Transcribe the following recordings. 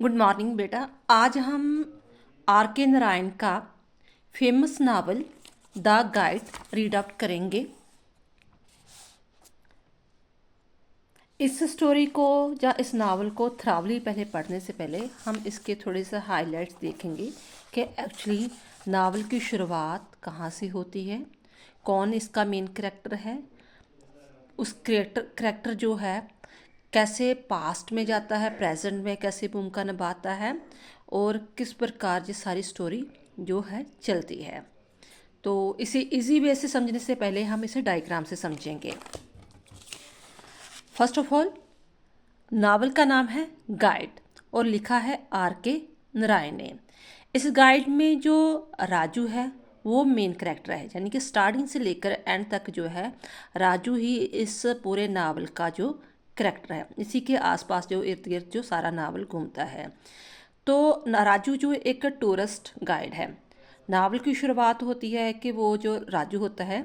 Good morning बेटा। आज हम आर के नारायण का famous novel the guide read out करेंगे। इस स्टोरी को या इस नावल को थरावली पहले पढ़ने से पहले हम इसके थोड़े से हाइलाइट्स देखेंगे कि एक्चुअली नावल की शुरुआत कहाँ से होती है, कौन इसका मेन कैरेक्टर है, उस करेक्टर जो है कैसे पास्ट में जाता है, प्रेजेंट में कैसे भूमिका निभाता है और किस प्रकार ये सारी स्टोरी जो है चलती है। तो इसे इजी वे से समझने से पहले हम इसे डायग्राम से समझेंगे। फर्स्ट ऑफ ऑल, नावल का नाम है गाइड और लिखा है आर के नारायण ने। इस गाइड में जो राजू है वो मेन करेक्टर है, यानी कि स्टार्टिंग से लेकर एंड तक जो है राजू ही इस पूरे नावल का जो करेक्टर है। इसी के आसपास जो इर्द गिर्द जो सारा नावल घूमता है। तो राजू जो एक टूरिस्ट गाइड है। नावल की शुरुआत होती है कि वो जो राजू होता है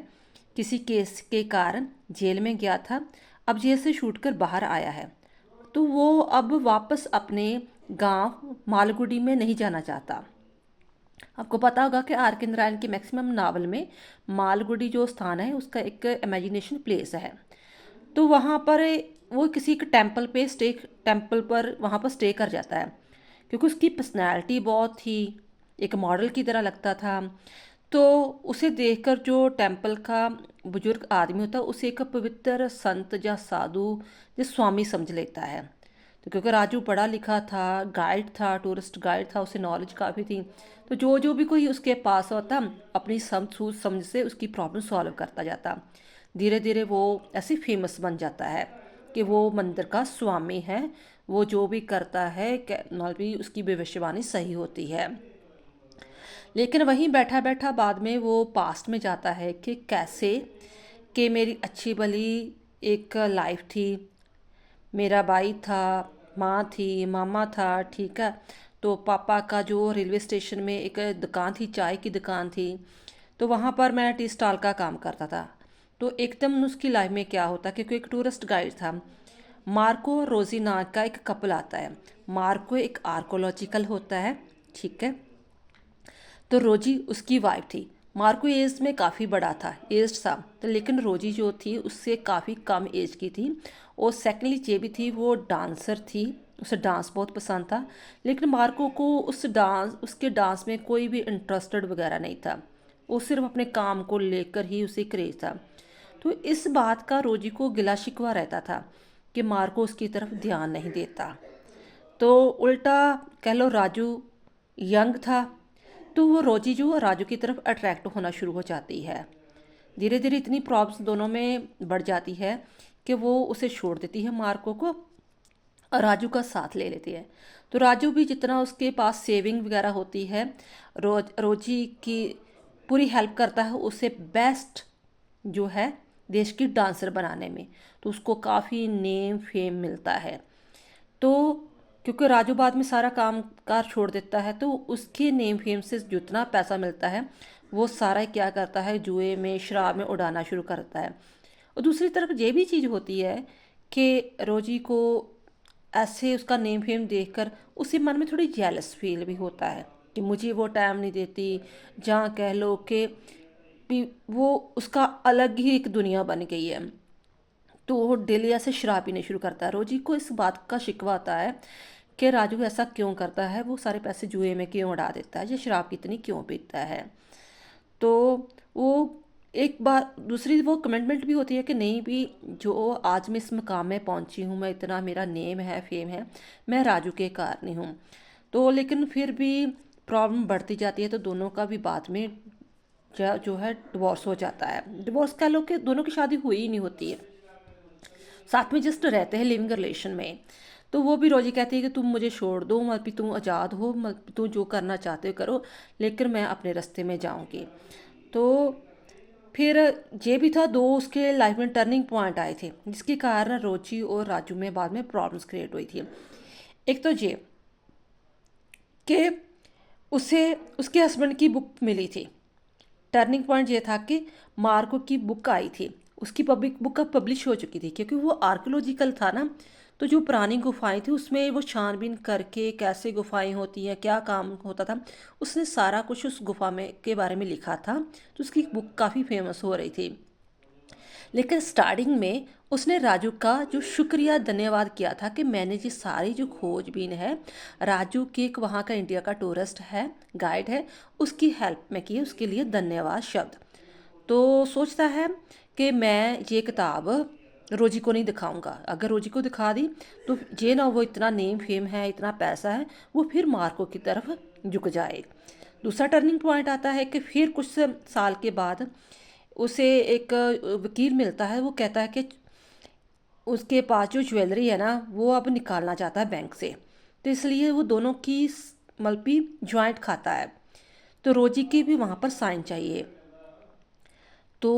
किसी केस के कारण जेल में गया था, अब जेल से छूट कर बाहर आया है। तो वो अब वापस अपने गांव मालगुडी में नहीं जाना चाहता। आपको पता होगा कि आर के नारायण की मैक्सिमम नावल में मालगुडी जो स्थान है उसका एक इमेजिनेशन प्लेस है। तो वहाँ पर वो किसी एक टेम्पल पर वहाँ पर स्टे कर जाता है, क्योंकि उसकी पर्सनैलिटी बहुत ही एक मॉडल की तरह लगता था। तो उसे देखकर जो टेम्पल का बुजुर्ग आदमी होता है उसे एक पवित्र संत या साधु या स्वामी समझ लेता है। तो क्योंकि राजू पढ़ा लिखा था, गाइड था, टूरिस्ट गाइड था, उसे नॉलेज काफ़ी थी। तो जो भी कोई उसके पास होता अपनी सूझ समझ से उसकी प्रॉब्लम सॉल्व करता जाता। धीरे धीरे वो ऐसे फेमस बन जाता है कि वो मंदिर का स्वामी है। वो जो भी करता है भी उसकी भविष्यवाणी सही होती है। लेकिन वहीं बैठा बैठा बाद में वो पास्ट में जाता है कि कैसे कि मेरी अच्छी भली एक लाइफ थी, मेरा भाई था, माँ थी, मामा था, ठीक है। तो पापा का जो रेलवे स्टेशन में एक दुकान थी, चाय की दुकान थी, तो वहाँ पर मैं टी स्टॉल का काम करता था। तो एकदम उसकी लाइफ में क्या होता, क्योंकि एक टूरिस्ट गाइड था। मार्को और रोजी नाम का एक कपल आता है। मार्को एक आर्कोलॉजिकल होता है, ठीक है। तो रोजी उसकी वाइफ थी। मार्को एज में काफ़ी बड़ा था, एज था, तो लेकिन रोजी जो थी उससे काफ़ी कम एज की थी। और सेकेंडली ये भी थी वो डांसर थी, उसे डांस बहुत पसंद था। लेकिन मार्को को उसके डांस में कोई भी इंटरेस्टेड वगैरह नहीं था। वो सिर्फ अपने काम को लेकर ही उसे क्रेज था। तो इस बात का रोजी को गिला शिकवा रहता था कि मार्को उसकी तरफ ध्यान नहीं देता। तो उल्टा कह लो राजू यंग था, तो वो रोजी जो राजू की तरफ अट्रैक्ट होना शुरू हो जाती है। धीरे धीरे इतनी प्रॉब्लम्स दोनों में बढ़ जाती है कि वो उसे छोड़ देती है मार्को को और राजू का साथ ले लेती है। तो राजू भी जितना उसके पास सेविंग वगैरह होती है रोजी की पूरी हेल्प करता है उसे बेस्ट जो है देश की डांसर बनाने में। तो उसको काफ़ी नेम फेम मिलता है। तो क्योंकि राजू बाद में सारा काम कार छोड़ देता है तो उसके नेम फेम से जितना पैसा मिलता है वो सारा क्या करता है, जुए में शराब में उड़ाना शुरू करता है। और दूसरी तरफ ये भी चीज़ होती है कि रोजी को ऐसे उसका नेम फेम देखकर उसे मन में थोड़ी जेलस फील भी होता है कि मुझे वो टाइम नहीं देती, जहाँ कह लो कि वो उसका अलग ही एक दुनिया बन गई है। तो वो डेली ऐसे शराब पीने शुरू करता है। रोजी को इस बात का शिकवा आता है कि राजू ऐसा क्यों करता है, वो सारे पैसे जुए में क्यों उड़ा देता है, ये शराब कितनी क्यों पीता है। तो वो एक बार दूसरी वो कमिटमेंट भी होती है कि नहीं भी, जो आज मैं इस मुकाम में पहुंची हूँ, मैं इतना मेरा नेम है, फेम है, मैं राजू के कारण ही हूँ। तो लेकिन फिर भी प्रॉब्लम बढ़ती जाती है। तो दोनों का भी बाद में जो है डिवोर्स हो जाता है। डिवोर्स कह लो कि दोनों की शादी हुई ही नहीं होती है, साथ में जस्ट रहते हैं लिविंग रिलेशन में। तो वो भी रोजी कहती है कि तुम मुझे छोड़ दो, मत भी तुम आज़ाद हो, मत तुम जो करना चाहते हो करो, लेकिन मैं अपने रास्ते में जाऊंगी। तो फिर ये भी था, दो उसके लाइफ में टर्निंग पॉइंट आए थे जिसके कारण रोजी और राजू में बाद में प्रॉब्लम्स क्रिएट हुई थी। एक तो ये कि उसे उसके हस्बैंड की बुक मिली थी। टर्निंग पॉइंट ये था कि मार्को की बुक आई थी, उसकी पब्लिक बुक अब पब्लिश हो चुकी थी, क्योंकि वो आर्कोलॉजिकल था ना। तो जो पुरानी गुफाएं थी उसमें वो छानबीन करके कैसे गुफाएं होती हैं, क्या काम होता था, उसने सारा कुछ उस गुफा में के बारे में लिखा था। तो उसकी बुक काफ़ी फेमस हो रही थी। लेकिन स्टार्टिंग में उसने राजू का जो शुक्रिया धन्यवाद किया था कि मैंने ये सारी जो खोजबीन है, राजू की एक वहाँ का इंडिया का टूरिस्ट है, गाइड है, उसकी हेल्प में की, उसके लिए धन्यवाद शब्द। तो सोचता है कि मैं ये किताब रोजी को नहीं दिखाऊंगा, अगर रोजी को दिखा दी तो ये ना वो इतना नेम फेम है, इतना पैसा है, वो फिर मार्को की तरफ झुक जाए। दूसरा टर्निंग पॉइंट आता है कि फिर कुछ साल के बाद उसे एक वकील मिलता है, वो कहता है कि उसके पास जो ज्वेलरी है ना वो अब निकालना चाहता है बैंक से, तो इसलिए वो दोनों की मल्पी ज्वाइंट खाता है। तो रोजी की भी वहाँ पर साइन चाहिए। तो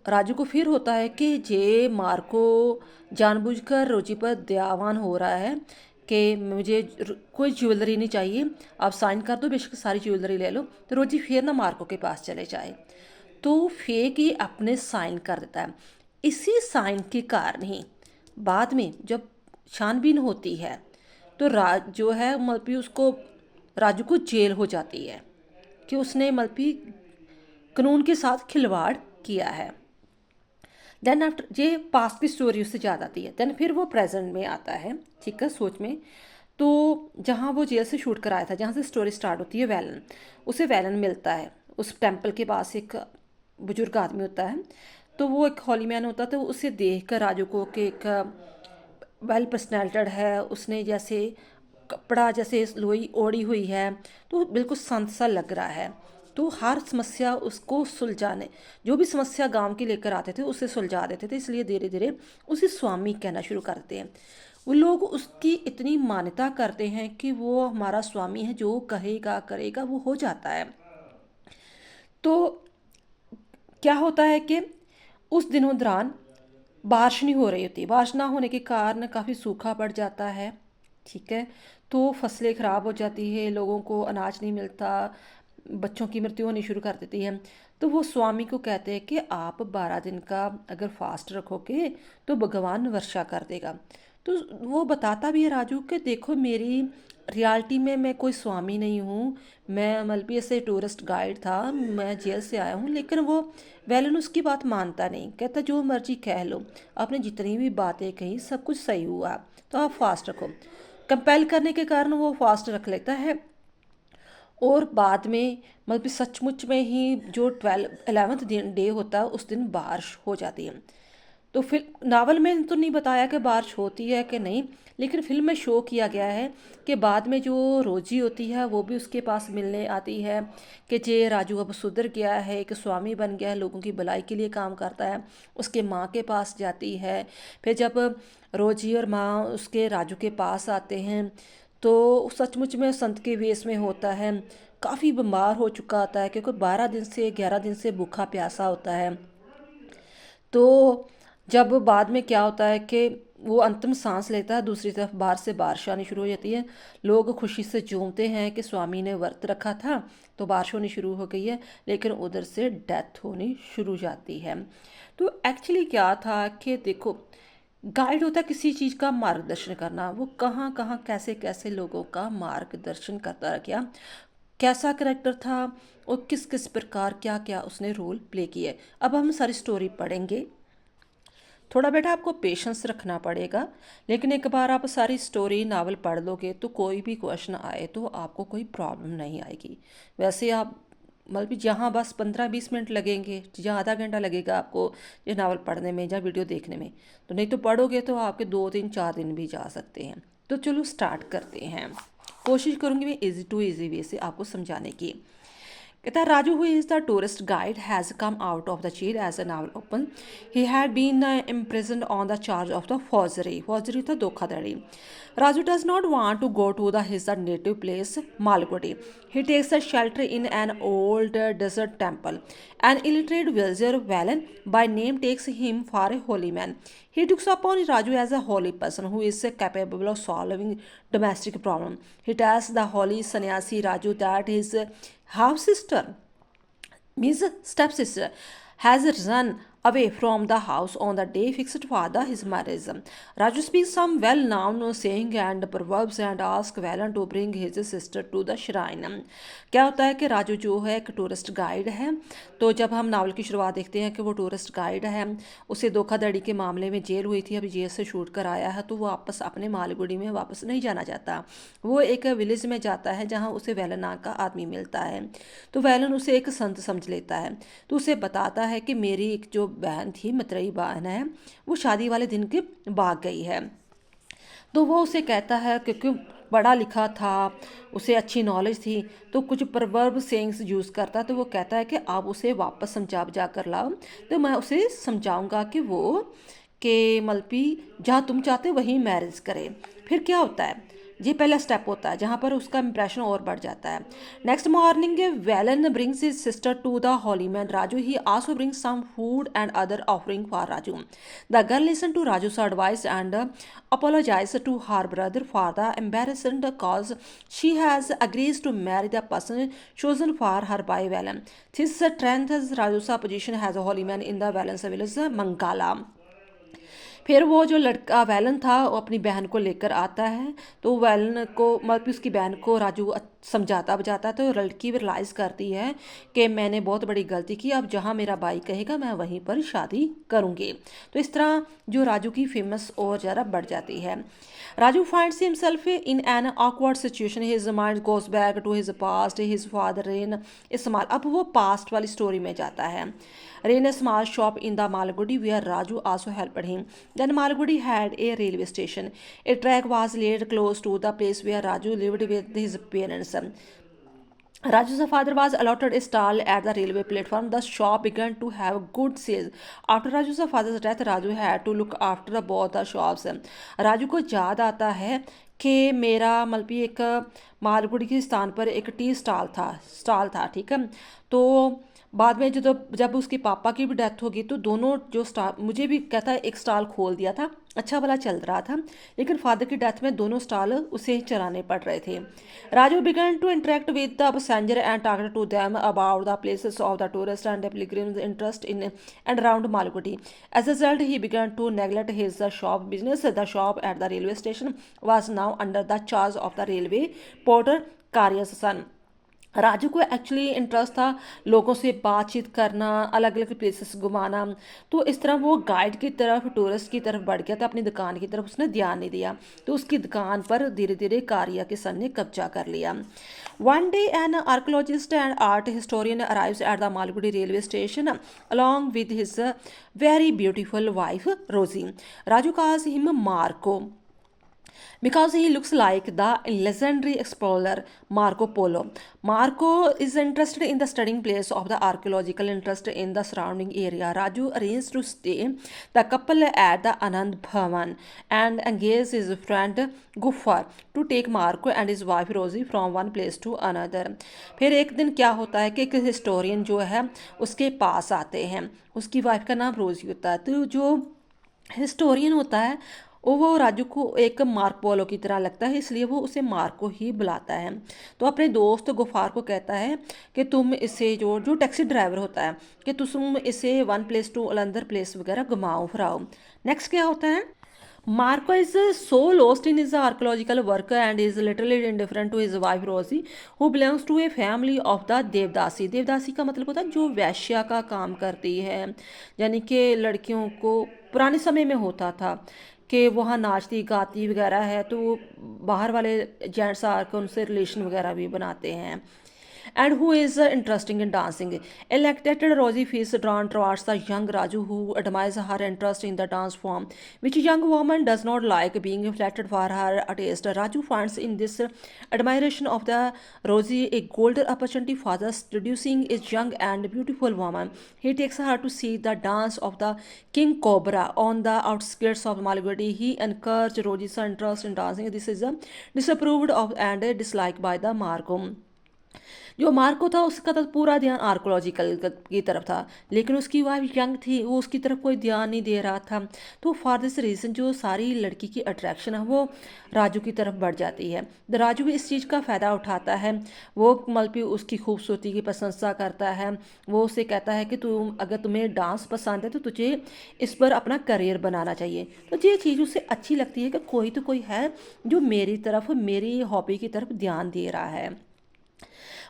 राजू को फिर होता है कि जे मार्को जानबूझकर रोजी पर दयावान हो रहा है कि मुझे कोई ज्वेलरी नहीं चाहिए, आप साइन कर दो, बेशक सारी ज्वेलरी ले लो। तो रोजी फिर ना मार्को के पास चले जाए, तो फेक ही अपने साइन कर देता है। इसी साइन के कारण ही बाद में जब छानबीन होती है तो राज जो है मल्पी उसको राजू को जेल हो जाती है कि उसने मल्पी कानून के साथ खिलवाड़ किया है। देन आफ्टर ये पास्ट की स्टोरी उससे याद आती है। देन फिर वो प्रेजेंट में आता है, ठीक है, सोच में। तो जहाँ वो जेल से शूट कराया था, जहाँ से स्टोरी स्टार्ट होती है, वैलन, उसे वैलन मिलता है। उस टेम्पल के पास एक बुजुर्ग आदमी होता है, तो वो एक हॉली मैन होता है। तो उसे देख कर राजू को कि एक वेल पर्सनैलिटेड है, उसने जैसे कपड़ा जैसे लोई ओढ़ी हुई है, तो बिल्कुल संत सा लग रहा है। तो हर समस्या उसको सुलझाने, जो भी समस्या गांव की लेकर आते थे उसे सुलझा देते थे, इसलिए धीरे धीरे उसे स्वामी कहना शुरू कर देते हैं। वो लोग उसकी इतनी मान्यता करते हैं कि वो हमारा स्वामी है, जो कहेगा करेगा वो हो जाता है। तो क्या होता है कि उस दिनों दौरान बारिश नहीं हो रही होती, बारिश ना होने के कारण काफ़ी सूखा पड़ जाता है, ठीक है। तो फसलें ख़राब हो जाती है, लोगों को अनाज नहीं मिलता, बच्चों की मृत्यु होनी शुरू कर देती है। तो वो स्वामी को कहते हैं कि आप 12 दिन का अगर फास्ट रखोगे तो भगवान वर्षा कर देगा। तो वो बताता भी है राजू कि देखो मेरी रियलिटी में मैं कोई स्वामी नहीं हूँ, मैं मल्पी ऐसे टूरिस्ट गाइड था, मैं जेल से आया हूँ। लेकिन वो वैलन उसकी बात मानता नहीं, कहता जो मर्जी कह लो, आपने जितनी भी बातें कही सब कुछ सही हुआ, तो आप फास्ट रखो। कंपेल करने के कारण वो फास्ट रख लेता है। और बाद में मतलब सचमुच में ही जो 11th दिन डे होता है उस दिन बारिश हो जाती है। तो फिर नावल में तो नहीं बताया कि बारिश होती है कि नहीं, लेकिन फिल्म में शो किया गया है कि बाद में जो रोजी होती है वो भी उसके पास मिलने आती है कि जे राजू अब सुधर गया है, एक स्वामी बन गया है, लोगों की भलाई के लिए काम करता है। उसके माँ के पास जाती है। फिर जब रोजी और माँ उसके राजू के पास आते हैं तो सचमुच में संत के वेश में होता है, काफ़ी बीमार हो चुका होता है क्योंकि 12 दिन से 11 दिन से भूखा प्यासा होता है। तो जब बाद में क्या होता है कि वो अंतिम सांस लेता है, दूसरी तरफ बाहर से बारिश आनी शुरू हो जाती है। लोग खुशी से झूमते हैं कि स्वामी ने व्रत रखा था तो बारिश होनी शुरू हो गई है, लेकिन उधर से डेथ होनी शुरू हो जाती है। तो एक्चुअली क्या था कि देखो, गाइड होता है किसी चीज़ का मार्गदर्शन करना, वो कहाँ कहाँ कैसे कैसे लोगों का मार्गदर्शन करता गया, कैसा करेक्टर था और किस किस प्रकार क्या क्या उसने रोल प्ले किया। अब हम सारी स्टोरी पढ़ेंगे। थोड़ा बेटा आपको पेशेंस रखना पड़ेगा, लेकिन एक बार आप सारी स्टोरी नावल पढ़ लोगे तो कोई भी क्वेश्चन आए तो आपको कोई प्रॉब्लम नहीं आएगी। वैसे आप मतलब जहाँ बस 15-20 मिनट लगेंगे, जहाँ आधा घंटा लगेगा आपको ये नावल पढ़ने में या वीडियो देखने में, तो नहीं तो पढ़ोगे तो आपके 2-3-4 दिन भी जा सकते हैं। तो चलो स्टार्ट करते हैं। कोशिश करूँगी मैं इजी टू इजी वे से आपको समझाने की। कहता Raju, who is the tourist guide, has come out of the jail as the novel opens. He had been imprisoned on the charge of the forgery. Forgery था धोखाधड़ी. Raju does not want to go to his native place, Malgudi. He takes a shelter in an old desert temple. An illiterate villager, Valen, by name, takes him for a holy man. He looks upon Raju as a holy person who is capable of solving domestic problems. He tells the holy sannyasi Raju that his half sister, means stepsister, has run away from the house on the day fixed for his marriage. Raju speaks some well-known saying and proverbs and asks Valen to bring his sister to the shrine. क्या होता है कि राजू जो है एक tourist guide है। तो जब हम नावल की शुरुआत देखते हैं कि वो टूरिस्ट गाइड है, उसे धोखाधड़ी के मामले में जेल हुई थी, अभी जेल से छूट कर आया है, तो वो वापस अपने मालगुड़ी में वापस नहीं जाना चाहता। वो एक विलेज में जाता है जहाँ उसे वैलन नाम का आदमी मिलता है। तो वैलन उसे एक संत समझ लेता है, तो उसे बताता है कि मेरी एक जो बहन थी, मतरेई बहन है, वो शादी वाले दिन के भाग गई है। तो वो उसे कहता है क्योंकि पढ़ा लिखा था, उसे अच्छी नॉलेज थी, तो कुछ प्रवर्ब सेइंग्स यूज़ करता। तो वो कहता है कि आप उसे वापस समझा बुझा कर लाओ, तो मैं उसे समझाऊंगा कि वो कि मलपी जहाँ तुम चाहते हो वहीं मैरिज करे। फिर क्या होता है, ये पहला स्टेप होता है जहाँ पर उसका इंप्रेशन और बढ़ जाता है। Next morning Velan brings his sister to the holy man Raju. He also brings some food and other offering for Raju. The girl listen to राजू's advice and apologize to her brother for the embarrassing cause she has agrees to marry the person chosen for her by Valen. This strengthens Raju's position as a holy man in the Valen's village Mangala. फिर वो जो लड़का Waylon था वो अपनी बहन को लेकर आता है। तो वैलन को मतलब कि उसकी बहन को राजू समझाता बुझाता है। तो लड़की भी रियलाइज़ करती है कि मैंने बहुत बड़ी गलती की, अब जहाँ मेरा भाई कहेगा मैं वहीं पर शादी करूँगी। तो इस तरह जो राजू की फेमस और ज़्यादा बढ़ जाती है। Raju finds himself in an awkward situation. His mind goes back to his past. His father ran a small. अब वो past वाली story में जाता है। Ran a small shop in the Malgudi where Raju also helped him. Then Malgudi had a railway station. A track was laid close to the place where Raju lived with his parents. Raju's father was allotted a stall at the railway platform. The shop began to have good sales. After Raju's father's death, Raju had to look after both the shops. Raju को याद आता है कि मेरा मतलब एक मालगुड़ी के स्थान पर एक टी स्टॉल था ठीक है। तो बाद में जब उसके पापा की भी डेथ होगी तो दोनों जो स्टॉल, मुझे भी कहता है एक स्टॉल खोल दिया था, अच्छा भला चल रहा था, लेकिन फादर की डेथ में दोनों स्टॉल उसे चलाने पड़ रहे थे। Raju began to interact with the passenger and talk to them about the places of the tourist and pilgrims interest in and around Malgudi. As a result he began to neglect his shop business. The shop at the railway station was now under the charge of the railway porter Karyas son. Raju को actually interest था लोगों से बातचीत करना, अलग अलग places घुमाना। तो इस तरह वो गाइड की तरफ, टूरिस्ट की तरफ बढ़ गया था, अपनी दुकान की तरफ उसने ध्यान नहीं दिया। तो उसकी दुकान पर धीरे धीरे कारिया के सन ने कब्जा कर लिया। One day an archaeologist and art historian arrives at the Malgudi railway station along with his very beautiful wife Rosie. Raju calls him Marco because he looks like the legendary explorer Marco Polo. Marco is interested in the studying place of the archaeological interest in the surrounding area. Raju arranged to stay the couple at the Anand Bhavan and engage his friend Gufar to take Marco and his wife Rosie from one place to another. फिर एक दिन क्या होता है कि एक historian जो है उसके पास आते हैं, उसकी वाइफ का नाम रोजी होता है। तो जो हिस्टोरियन होता है वो राजू को एक मार्क पोलो की तरह लगता है, इसलिए वो उसे मार्को ही बुलाता है। तो अपने दोस्त गुफार को कहता है कि तुम इसे जो जो टैक्सी ड्राइवर होता है कि तुम इसे one place to another place वगैरह घुमाओ फिराओ। नेक्स्ट क्या होता है, Marco is so lost in his archaeological work and is literally indifferent to his wife Rosie, who belongs to a family of the देवदासी। देवदासी का मतलब होता है जो वैश्या का काम करती है, यानी कि लड़कियों को पुराने समय में होता था कि वहाँ नाचती गाती वगैरह है, तो बाहर वाले जेंट्स आकर उनसे रिलेशन वगैरह भी बनाते हैं। And who is interesting in dancing. Elected Rosie feels drawn towards the young Raju who admires her interest in the dance form, which young woman does not like being reflected for her taste. Raju finds in this admiration of the Rosie a golden opportunity for the seducing a young and beautiful woman. He takes her to see the dance of the King Cobra on the outskirts of Malgudi. He encourages Rosie's interest in dancing. This is disapproved of and disliked by the Marco. जो Marco था उसका तो पूरा ध्यान archaeological की तरफ था, लेकिन उसकी वाइफ यंग थी, वो उसकी तरफ कोई ध्यान नहीं दे रहा था। तो फॉर दिस रीज़न जो सारी लड़की की अट्रैक्शन है वो राजू की तरफ बढ़ जाती है। तो राजू भी इस चीज़ का फ़ायदा उठाता है। वो मल्पी उसकी खूबसूरती की प्रशंसा करता है। वो उसे कहता है कि तुम अगर तुम्हें डांस पसंद है तो तुझे इस पर अपना करियर बनाना चाहिए। तो ये चीज़ उसे अच्छी लगती है कि कोई तो कोई है जो मेरी तरफ, मेरी हॉबी की तरफ ध्यान दे रहा है।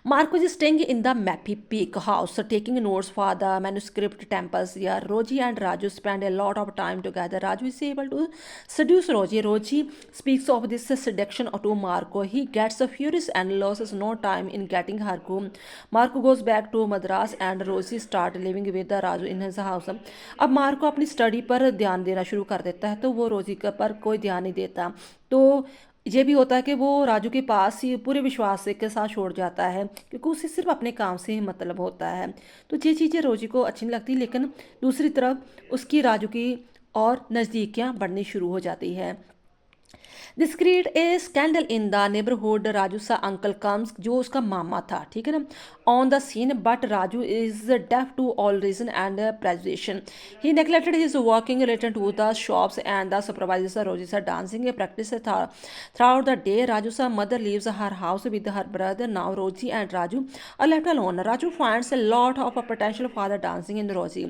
Marco is staying in the Mappy Peak house, taking notes for the manuscript temples. Yeah, Roji and Raju spend a lot of time together. Raju is able to seduce Roji. Roji speaks of this seduction to Marco. He gets furious and loses no time in getting her home. Marco goes back to Madras and Roji start living with the Raju in his house. अब Marco अपनी study पर ध्यान देना शुरू कर देता है, तो वो रोजी पर कोई ध्यान नहीं देता। तो ये भी होता है कि वो राजू के पास ही पूरे विश्वास से के साथ छोड़ जाता है, क्योंकि उसे सिर्फ अपने काम से ही मतलब होता है। तो ये चीज़ें रोजी को अच्छी नहीं लगती, लेकिन दूसरी तरफ उसकी राजू की और नज़दीकियाँ बढ़नी शुरू हो जाती है। This create a scandal in the neighbourhood. Raju सा अंकल कम्स, जो उसका मामा था, ठीक है ना, on the scene, but Raju is deaf to all reason and prejudice. He neglected his working related to the shops and the supervisors Rosie's dancing practice throughout the day. Raju's mother leaves her house with her brother. Now Roji and Raju are left alone. Raju finds a lot of potential for the dancing in Roji.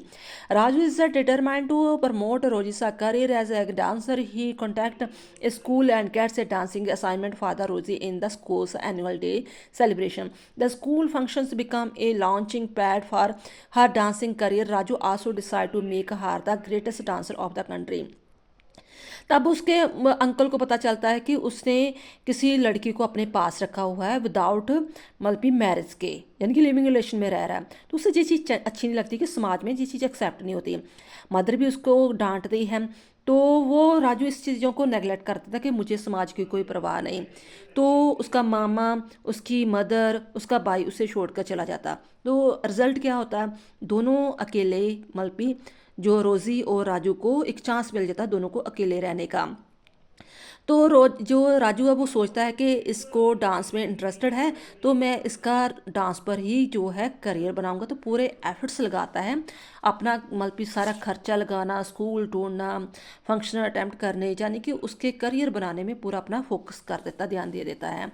Raju is determined to promote Roji's career as a dancer. He contacts a school and gets a dancing assignment for the Rosie in the school's annual day celebration. The school functions become a launching pad for her dancing career. Raju also decides to make her the greatest dancer of the country. तब उसके uncle को पता चलता है कि उसने किसी लड़की को अपने पास रखा हुआ है विदाउट मल्टी मैरिज के, यानी कि लिविंग रिलेशन में रह रहा है। तो उससे ये चीज़ अच्छी नहीं लगती कि समाज में ये चीज़ एक्सेप्ट नहीं होती। मदर भी उसको डांटती है, तो वो राजू इस चीज़ों को नेगलेक्ट करता था कि मुझे समाज की कोई परवाह नहीं। तो उसका मामा, उसकी मदर, उसका भाई उसे छोड़कर चला जाता। तो रिज़ल्ट क्या होता है, दोनों अकेले मल्पी जो रोज़ी और राजू को एक चांस मिल जाता है दोनों को अकेले रहने का। तो जो राजू है वो सोचता है कि इसको डांस में इंटरेस्टेड है, तो मैं इसका डांस पर ही जो है करियर बनाऊंगा। तो पूरे एफर्ट्स लगाता है, अपना मतलब सारा खर्चा लगाना, स्कूल ढूंढना, फंक्शन अटैम्प्ट करने, यानी कि उसके करियर बनाने में पूरा अपना फोकस कर देता, ध्यान दे देता है।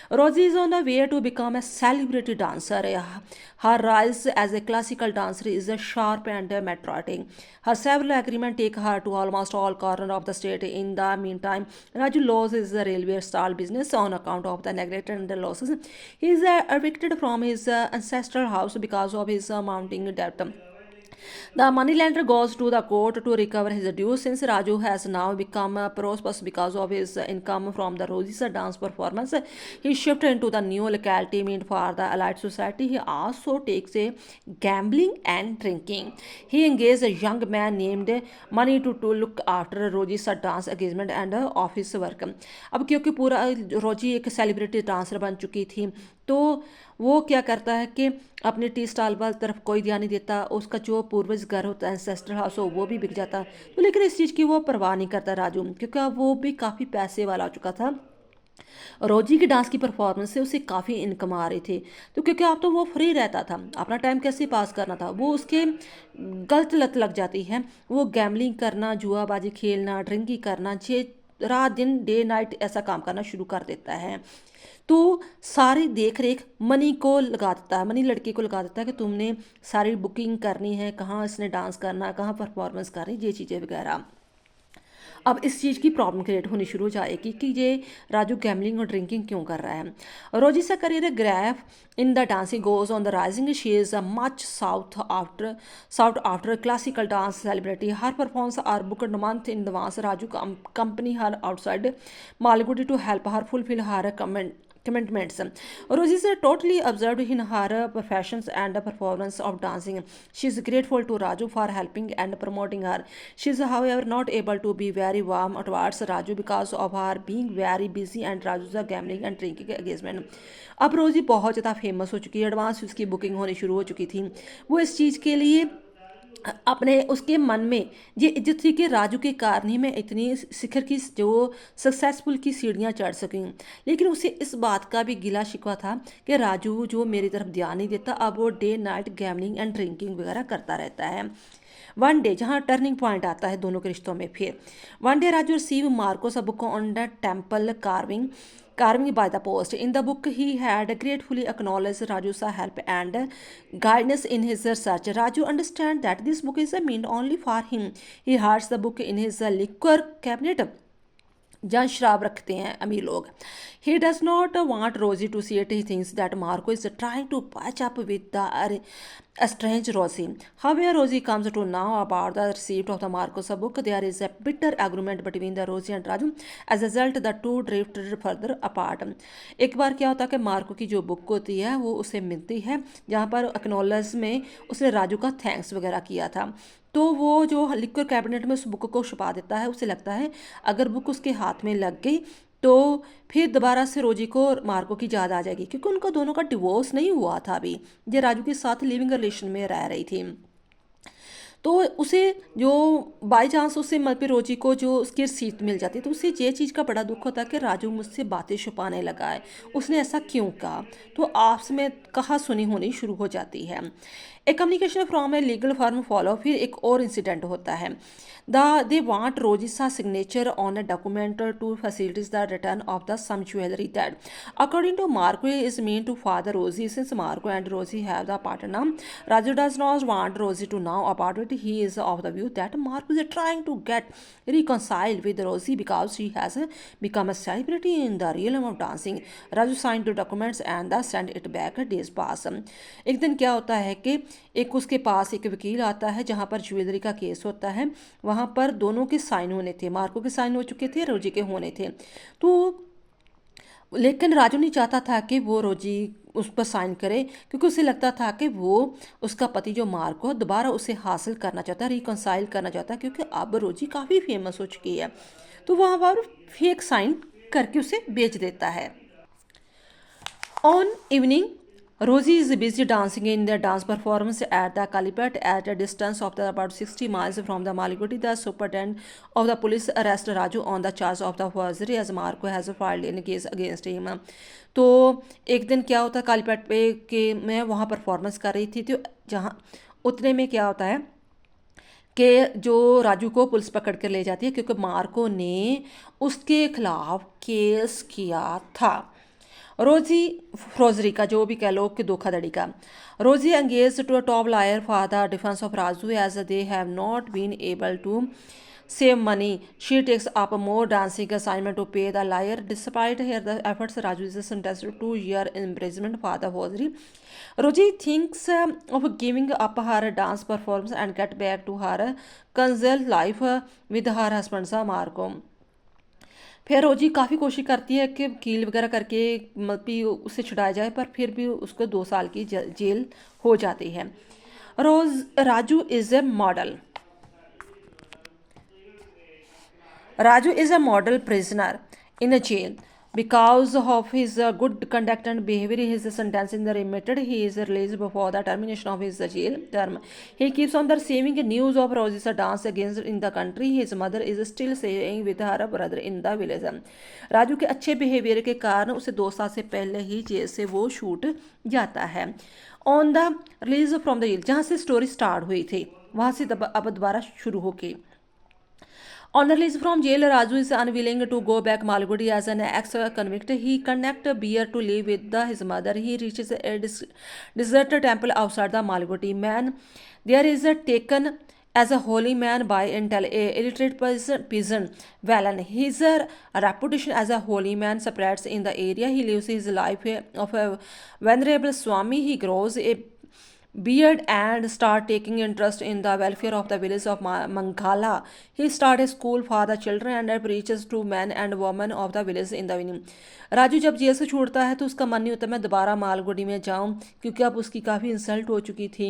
Rosie is on the way to become a celebrity dancer. Her rise as a classical dancer is sharp and meteoric. Her several agreements take her to almost all corners of the state. In the meantime, Raju loses the railway stall business on account of the neglect and the losses. He is evicted from his ancestral house because of his mounting debt. The moneylender goes to the court to recover his dues. Since Raju has now become prosperous because of his income from the Rosie's dance performance, he shifted into the new locality meant for the elite society. He also takes a gambling and drinking. He engages a young man named Money to look after Rosie's dance engagement and office work. अब क्योंकि पूरा रोजी एक celebrity dancer बन चुकी थी, तो वो क्या करता है कि अपने टी स्टॉल वाल तरफ कोई ध्यान नहीं देता। उसका जो पूर्वज घर होता है, एंसेस्टर हाउस हो, वो भी बिक जाता। तो लेकिन इस चीज़ की वो परवाह नहीं करता राजू, क्योंकि अब वो भी काफ़ी पैसे वाला हो चुका था। रोजी की डांस की परफॉर्मेंस से उसे काफ़ी इनकम आ रही थी। तो क्योंकि अब तो वो फ्री रहता था, अपना टाइम कैसे पास करना था, वो उसके गलत लत लग जाती है। वो गैमलिंग करना, जुआबाजी खेलना, ड्रिंकिंग करना, ये रात दिन डे नाइट ऐसा काम करना शुरू कर देता है। तो सारी देख रेख मनी को लगा देता है, मनी लड़के को लगा देता है कि तुमने सारी बुकिंग करनी है, कहाँ इसने डांस करना है, कहाँ परफॉर्मेंस करनी, ये चीज़ें वगैरह। अब इस चीज़ की प्रॉब्लम क्रिएट होनी शुरू हो जाएगी कि ये राजू गैमलिंग और ड्रिंकिंग क्यों कर रहा है। Rosie's career graph in the dancing goes on the rising. She is a much sought after classical dance celebrity. Her performance are booked month in advance. Raju company her outside Malgudi to help her fulfil her commitments. Rosie is totally absorbed in her professions and performance of dancing. She is grateful to Raju for helping and promoting her. She is, however, not able to be very warm towards Raju because of her being very busy and Raju's gambling and drinking engagement. अब रोजी बहुत ज़्यादा famous हो चुकी है, advance उसकी booking होनी शुरू हो चुकी थी। वो इस चीज़ के लिए अपने उसके मन में ये इज्जत थी कि राजू के कारण ही मैं इतनी शिखर की जो सक्सेसफुल की सीढ़ियाँ चढ़ सकी। लेकिन उसे इस बात का भी गिला शिकवा था कि राजू जो मेरी तरफ ध्यान नहीं देता, अब वो day night gambling and drinking वगैरह करता रहता है। वन डे जहाँ टर्निंग पॉइंट आता है दोनों के रिश्तों में फिर, one day Raju receive Marcos a book on the temple carving by the post. In the book, he had gratefully acknowledged Raju's help and guidance in his research. Raju understands that this book is meant only for him. He hides the book in his liquor cabinet जहाँ शराब रखते हैं अमीर लोग। He does not want Rosie to see it. He thinks that Marco is trying to patch up with the strange Rosie. However, Rosie comes to know about the receipt of the Marcos book. There is a bitter argument between the Rosie and Raju. As a result, the two drifted further apart. एक बार क्या होता है कि Marco की जो book होती है वो उसे मिलती है, जहाँ पर एक्नॉलेज में उसने राजू का थैंक्स वगैरह किया था। तो वो जो लिक्विड कैबिनेट में उस बुक को छुपा देता है। उसे लगता है अगर बुक उसके हाथ में लग गई तो फिर दोबारा से रोजी को मार्को की याद आ जाएगी, क्योंकि उनका दोनों का डिवोर्स नहीं हुआ था अभी, ये राजू के साथ लिविंग रिलेशन में रह रही थी। तो उसे जो बाई चांस उसे पे रोजी को जो उसकी सीट मिल जाती है, तो उसे ये चीज़ का बड़ा दुख होता है कि राजू मुझसे बातें छुपाने लगा है, उसने ऐसा क्यों कहा। तो आपस में कहा सुनी होनी शुरू हो जाती है। एक communication from a legal firm follow. फिर एक और इंसिडेंट होता है। They want Rosie's signature on a document to facilities the return of the some jewellery that according to Marco is mean to father Rosie. Since Marco and Rosie have the partner, Raju does not want Rosie to now about it. He is of the view that Marco is trying to get reconciled with Rosie because she has become a celebrity in the realm of dancing. Raju signed the documents and thus sent it back. Days pass. एक दिन क्या होता है कि एक उसके पास एक वकील आता है जहाँ पर ज्वेलरी का केस होता है। वहाँ पर दोनों के साइन होने थे, मार्को के साइन हो चुके थे, रोजी के होने थे। तो लेकिन राजू नहीं चाहता था कि वो रोजी उस पर साइन करे, क्योंकि उसे लगता था कि वो उसका पति जो मार्को दोबारा उसे हासिल करना चाहता है, रिकॉन्साइल करना चाहता है, क्योंकि अब रोजी काफ़ी फेमस हो चुकी है। तो वहाँ पर फेक साइन करके उसे बेच देता है। On evening Rosie is busy dancing in the dance performance at the Kalipet at a distance of about 60 miles from the Malgudi. The superintendent of the police arrested Raju on the charge of the forgery as Marco has filed in case against him. तो एक दिन क्या होता है, कालीपेट पे कि मैं वहाँ परफॉर्मेंस कर रही थी, तो जहाँ उतने में क्या होता है कि जो राजू को पुलिस पकड़ कर ले जाती है, क्योंकि मार्को ने उसके खिलाफ केस किया था। रोजी फ्रोजरी का जो भी कह लो कि धोखाधड़ी का। Rosie engage to a top lawyer for the defence of Raju as they have not been able to save money. She takes up a more dancing assignment to pay the liar. Despite her the efforts, Raju is sentenced to 2 year imprisonment for the forgery. Roji thinks of giving up her dance performance and get back to her conjugal life with her husband Marco. फिर रोजी काफ़ी कोशिश करती है कि वकील वगैरह करके भी उसे छुड़ाया जाए, पर फिर भी उसको 2 साल की जेल हो जाती है। Raju is a model. Raju is a model prisoner in a jail. Because of his good conduct and behavior, his sentence is remitted. He is released before the termination of his jail term. He keeps on receiving news of Rosie's dance against in the country. His mother is still staying with her brother in the village. Raju के अच्छे behaviour के कारण उसे 2 साल से पहले ही jail से वो छूट जाता है। On the release from the jail, जहाँ से स्टोरी स्टार्ट हुई थी वहाँ से अब दोबारा शुरू हो गई। On release from jail, Raju is unwilling to go back Malgudi as an ex-convict. He connects beer to live with his mother. He reaches a deserted temple outside the Malgudi man. There is a taken as a holy man by illiterate peasant Valan. His reputation as a holy man spreads in the area. He lives his life of a venerable Swami. He grows a beard and start taking interest in the welfare of the village of Mangala. He started a school for the children and preaches to men and women of the village in the evening. Raju जब jail से छूटता है तो उसका मन नहीं होता मैं दोबारा मालगुडी में जाऊं, क्योंकि अब उसकी काफ़ी इंसल्ट हो चुकी थी।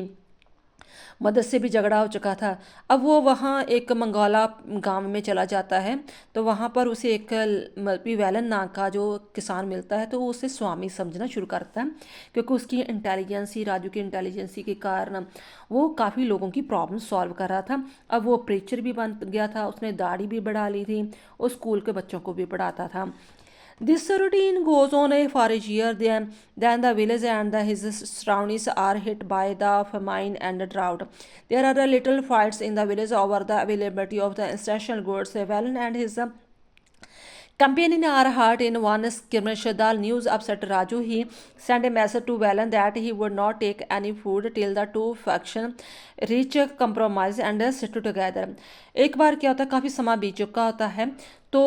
मदद से भी झगड़ा हो चुका था। अब वो वहाँ एक मंगोला गांव में चला जाता है, तो वहाँ पर उसे एक मल्पी वैलन नाम का जो किसान मिलता है, तो वो उसे स्वामी समझना शुरू करता है, क्योंकि उसकी इंटेलिजेंसी, राजू की इंटेलिजेंसी के कारण वो काफ़ी लोगों की प्रॉब्लम सॉल्व कर रहा था। अब वो प्रीचर भी बन गया था, उसने दाढ़ी भी बढ़ा ली थी और स्कूल के बच्चों को भी पढ़ाता था। This routine goes on for a year, then the village and his surroundings are hit by the famine and drought. There are little fights in the village over the availability of the essential goods. Valen and his companion are hurt in one skirmish. The news upset Raju. He sent a message to Valen that he would not take any food till the two factions reach a compromise and sit together. एक बार क्या होता है, काफ़ी समय बीत चुका होता है, तो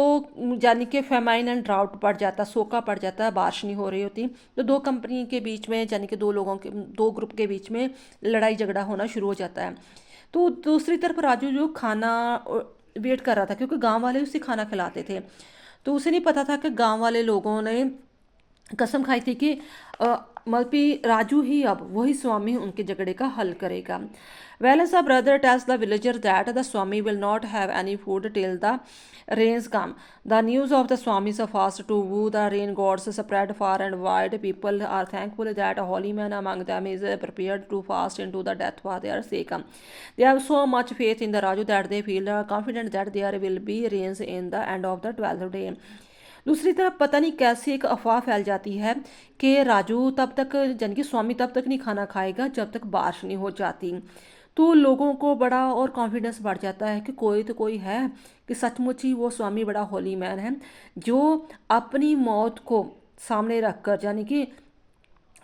यानी कि फेमाइन एंड ड्राउट पड़ जाता, सोका पड़ जाता है, बारिश नहीं हो रही होती, तो दो कंपनी के बीच में, यानी कि दो ग्रुप के बीच में लड़ाई झगड़ा होना शुरू हो जाता है। तो दूसरी तरफ राजू जो खाना वेट कर रहा था, क्योंकि गांव वाले उसे खाना खिलाते थे, तो उसे नहीं पता था कि गांव वाले लोगों ने कसम खाई थी कि मल्पी राजू ही अब वही स्वामी उनके झगड़े का हल करेगा। Valens, a brother, tells the villager that the Swami will not have any food till the rains come. The news of the Swami's fast to woo the rain gods spread far and wide. People are thankful that a holy man among them is prepared to fast into the death for their sake. They have so much faith in the Raju that they feel confident that there will be rains in the end of the 12th day. दूसरी तरफ पता नहीं कैसे एक अफवाह फैल जाती है कि राजू तब तक, यानी कि स्वामी तब तक नहीं खाना खाएगा जब तक बारिश नहीं हो जाती। तो लोगों को बड़ा और कॉन्फिडेंस बढ़ जाता है कि कोई तो कोई है, कि सचमुच ही वो स्वामी बड़ा होली मैन है, जो अपनी मौत को सामने रखकर, यानी कि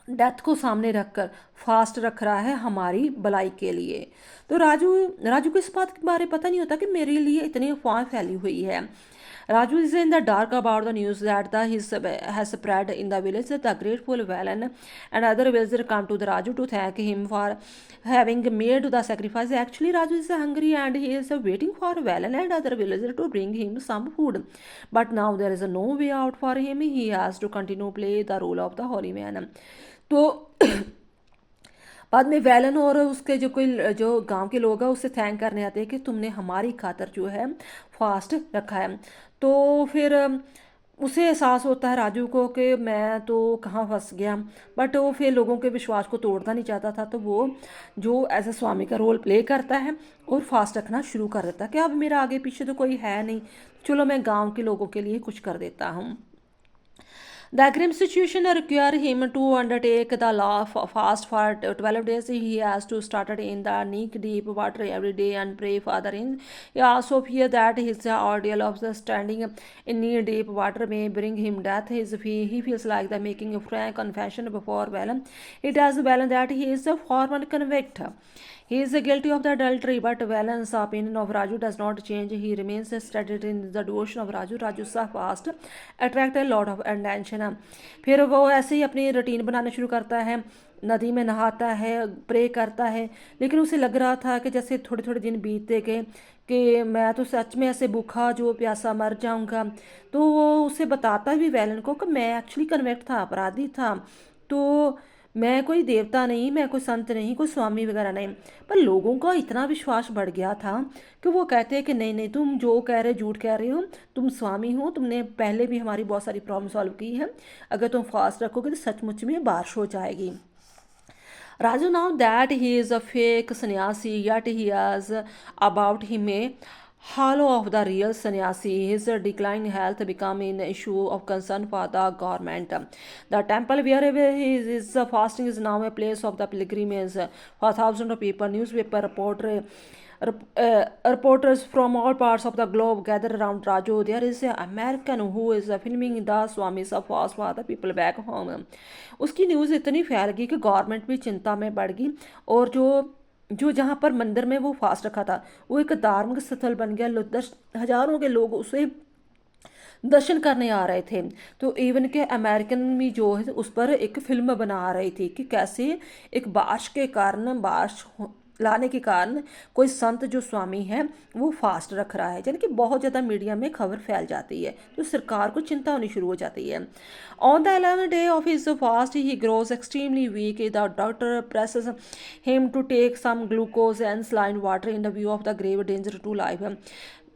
डेथ को सामने रखकर फास्ट रख रहा है हमारी भलाई के लिए। तो राजू राजू को इस बात के बारे में पता नहीं होता कि मेरे लिए इतनी अफवाह फैली हुई है। Raju is in the dark about the news that his has spread in the village. The grateful Valen and other villagers come to the Raju to thank him for having made the sacrifice. Actually, Raju is hungry and he is waiting for Valen and other villagers to bring him some food. But now there is no way out for him. He has to continue play the role of the holy man. तो बाद में Waylon और उसके जो गांव के लोग हैं उससे थैंक करने आते हैं कि तुमने हमारी खातर जो है फास्ट रखा है। तो फिर उसे एहसास होता है राजू को कि मैं तो कहाँ फंस गया, बट वो फिर लोगों के विश्वास को तोड़ना नहीं चाहता था, तो वो जो एज ए स्वामी का रोल प्ले करता है और फास्ट रखना शुरू कर देता है कि अब मेरा आगे पीछे तो कोई है नहीं, चलो मैं गाँव के लोगों के लिए कुछ कर देता हूँ। The grim situation require him to undertake the law fast for 12 days. He has to start in the knee-deep water every day and pray for the rain. He also fears that his ordeal of the standing in knee-deep water may bring him death. He feels like the making a frank confession before Valen. He tells Valen that he is a former convict. He is guilty of the adultery, but Valen's opinion of Raju does not change. He remains steadfast in the devotion of Raju. Raju's fast attract a lot of attention. फिर वो ऐसे ही अपनी routine बनाना शुरू करता है, नदी में नहाता है, प्रे करता है, लेकिन उसे लग रहा था कि जैसे थोड़े थोड़े दिन बीतते गए कि मैं तो सच में ऐसे भूखा जो प्यासा मर जाऊंगा। तो वो उसे बताता भी वैलन को कि मैं एक्चुअली कन्विक्ट था, अपराधी था, तो मैं कोई देवता नहीं, मैं कोई संत नहीं, कोई स्वामी वगैरह नहीं। पर लोगों का इतना विश्वास बढ़ गया था कि वो कहते हैं कि नहीं नहीं, तुम जो कह रहे झूठ कह रहे हो, तुम स्वामी हो, तुमने पहले भी हमारी बहुत सारी प्रॉब्लम सॉल्व की है, अगर तुम फास्ट रखोगे तो सचमुच में बारिश हो जाएगी। Raju, now that he is a fake sannyasi, yet he has about him a halo of the real sannyasi. His declined health become an issue of concern for the government. The temple where he is fasting is now a place of the pilgrimage for thousands of people. Newspaper reporters from all parts of the globe gather around Raju. There is an American who is filming the Swami's fast for the people back home. उसकी news इतनी फैल गई कि government भी चिंता में बढ़ गई, और जो जहाँ पर मंदिर में वो फास्ट रखा था वो एक धार्मिक स्थल बन गया। हजारों के लोग उसे दर्शन करने आ रहे थे। तो इवन के अमेरिकन भी जो है उस पर एक फिल्म बना रही थी कि कैसे एक बारिश के कारण बारिश लाने के कारण कोई संत जो स्वामी है वो फास्ट रख रहा है, यानी कि बहुत ज़्यादा मीडिया में खबर फैल जाती है, तो सरकार को चिंता होनी शुरू हो जाती है। On the 11th day of his fast he grows extremely weak. The doctor presses him to take some glucose and saline water in the view of the grave danger to life.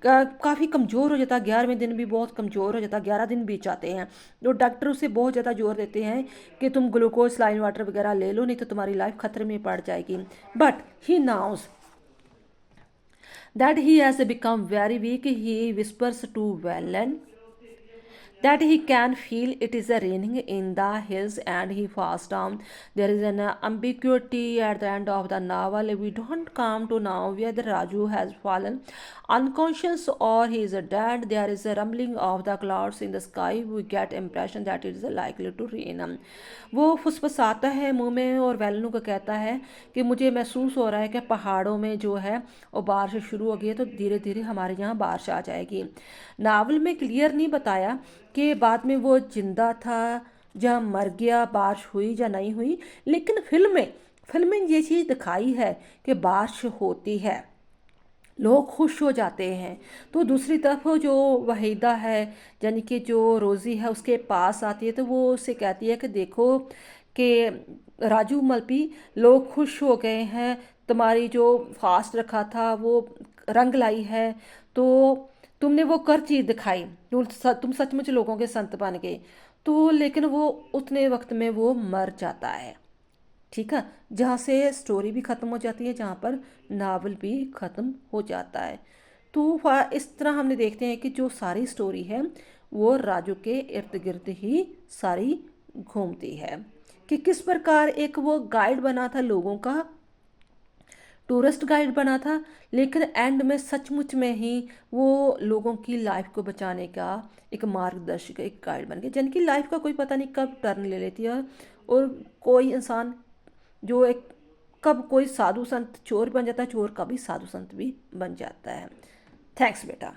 काफ़ी कमज़ोर हो जाता है, 11वें दिन भी बहुत कमज़ोर हो जाता है, 11 दिन बीत जाते हैं। तो डॉक्टर उसे बहुत ज़्यादा जोर देते हैं कि तुम ग्लूकोज सलाइन वाटर वगैरह ले लो, नहीं तो तुम्हारी लाइफ खतरे में पड़ जाएगी। But he knows that he has become very weak. He whispers to Valen that he can feel it is raining in the hills and he falls down. There is an ambiguity at the end of the novel. We don't come to know whether Raju has fallen unconscious or he is dead. There is a rumbling of the clouds in the sky. We get impression that it is likely to rain. वो फुसफुसाता है मुंह में और वेलनू को कहता है कि मुझे महसूस हो रहा है कि पहाड़ों में जो है वो बारिश शुरू हो गई है, तो धीरे धीरे हमारे यहाँ बारिश आ जाएगी। नावल में क्लियर नहीं बताया कि बाद में वो जिंदा था या मर गया, बारिश हुई या नहीं हुई, लेकिन फिल्म में ये चीज़ दिखाई है कि बारिश होती है, लोग खुश हो जाते हैं। तो दूसरी तरफ जो वहीदा है, यानी कि जो रोज़ी है, उसके पास आती है, तो वो उससे कहती है कि देखो कि राजू मल्पी, लोग खुश हो गए हैं, तुम्हारी जो फास्ट रखा था वो रंग लाई है, तो तुमने वो कर चीज़ दिखाई, तुम सचमुच लोगों के संत बन गए। तो लेकिन वो उतने वक्त में वो मर जाता है। ठीक है, जहाँ से स्टोरी भी ख़त्म हो जाती है, जहाँ पर नावल भी ख़त्म हो जाता है। तो इस तरह हमने देखते हैं कि जो सारी स्टोरी है वो राजू के इर्द गिर्द ही सारी घूमती है, कि किस प्रकार एक वो गाइड बना था लोगों का, टूरिस्ट गाइड बना था, लेकिन एंड में सचमुच में ही वो लोगों की लाइफ को बचाने का एक मार्गदर्शक, एक गाइड बन गया, जिनकी लाइफ का कोई पता नहीं कब टर्न ले लेती है, और कोई इंसान जो एक कब कोई साधु संत चोर बन जाता है, चोर कभी साधु संत भी बन जाता है। थैंक्स बेटा।